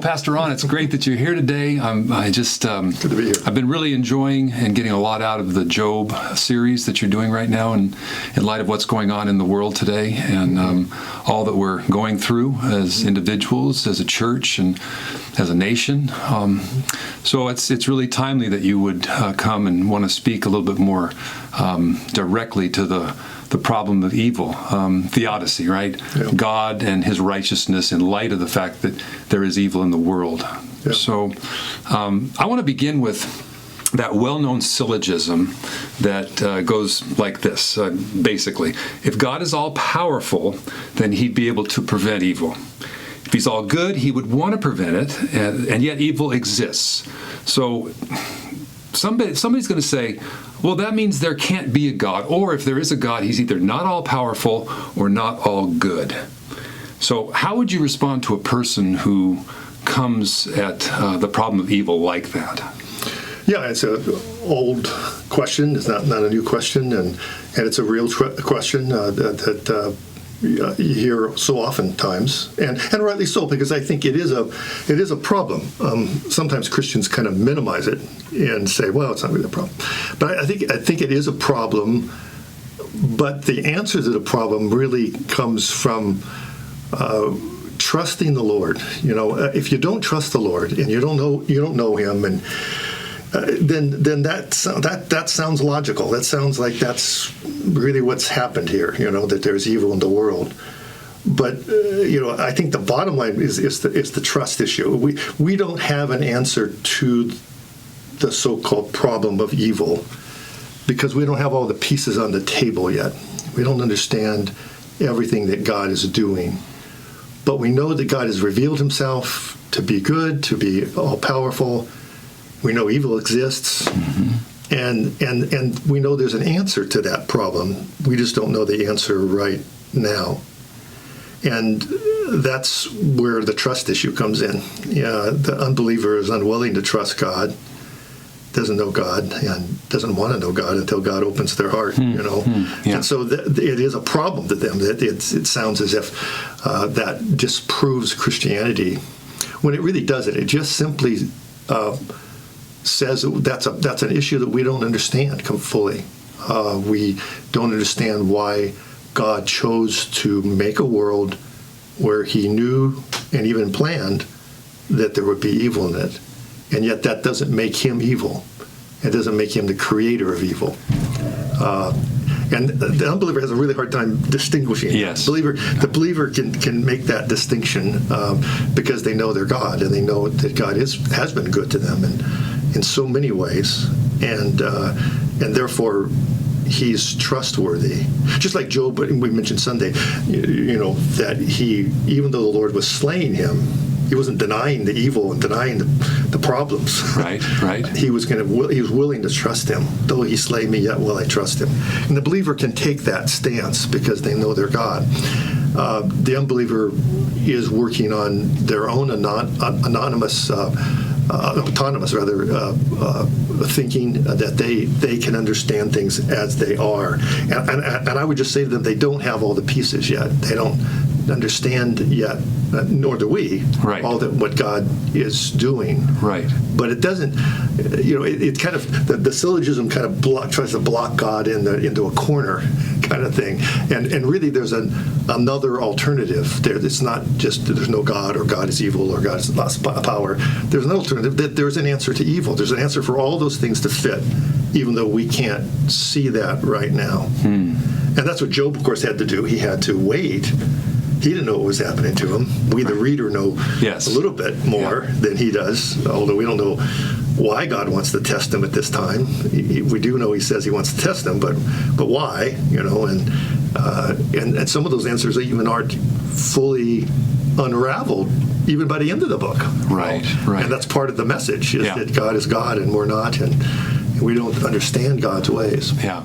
Pastor Ron, it's great that you're here today. Good to be here. I've been really enjoying and getting a lot out of the Job series that you're doing right now, and in light of what's going on in the world today, and all that we're going through as individuals, as a church, and as a nation. So it's really timely that you would come and want to speak a little bit more directly to the problem of evil, Theodicy, right? Yeah. God and his righteousness in light of the fact that there is evil in the world. Yeah. So I want to begin with that well-known syllogism that goes like this, basically. If God is all-powerful, then he'd be able to prevent evil. If he's all good, he would want to prevent it, and yet evil exists. So somebody's going to say, well, that means there can't be a God, or if there is a God, he's either not all-powerful or not all good. So how would you respond to a person who comes at the problem of evil like that? Yeah, it's an old question. It's not a new question, and it's a real question that you hear so oftentimes, and rightly so, because I think it is a problem. Sometimes Christians kind of minimize it and say, "Well, it's not really a problem," but I think it is a problem. But the answer to the problem really comes from trusting the Lord. You know, if you don't trust the Lord and you don't know Him, and then that sounds logical. That sounds like that's really what's happened here. You know, that there's evil in the world. But I think the bottom line is the trust issue. We don't have an answer to the so-called problem of evil because we don't have all the pieces on the table yet. We don't understand everything that God is doing. But we know that God has revealed himself to be good, to be all-powerful. We know evil exists, and we know there's an answer to that problem. We just don't know the answer right now. And that's where the trust issue comes in. Yeah, the unbeliever is unwilling to trust God, doesn't know God, and doesn't want to know God until God opens their heart, Yeah. And so it is a problem to them. It sounds as if that disproves Christianity, when it really doesn't. It just simply says that's an issue that we don't understand fully. We don't understand why God chose to make a world where he knew and even planned that there would be evil in it. And yet that doesn't make him evil. It doesn't make him the creator of evil. And the unbeliever has a really hard time distinguishing. Yes. The believer can make that distinction because they know their God, and they know that God has been good to them in so many ways, and therefore he's trustworthy. Just like Job, we mentioned Sunday, that he, even though the Lord was slaying him, he wasn't denying the evil and denying the problems. Right. He was willing to trust him. Though he slay me, yet will I trust him. And the believer can take that stance because they know their God. The unbeliever is working on their own autonomous thinking that they can understand things as they are. And I would just say to them, they don't have all the pieces yet. They don't understand yet, nor do we, all that what God is doing. Right. But it doesn't, it kind of, the syllogism kind of tries to block God into a corner kind of thing. And really there's another alternative there. It's not just that there's no God, or God is evil, or God has lost power. There's an alternative, that there's an answer to evil. There's an answer for all those things to fit, even though we can't see that right now. And that's what Job, of course, had to do. He had to wait. He didn't know what was happening to him. We, the reader, know a little bit more than he does, although we don't know why God wants to test him at this time. We do know he says he wants to test him, but why? And some of those answers even aren't fully unraveled even by the end of the book. Right. And that's part of the message, is that God is God and we're not, and we don't understand God's ways. Yeah.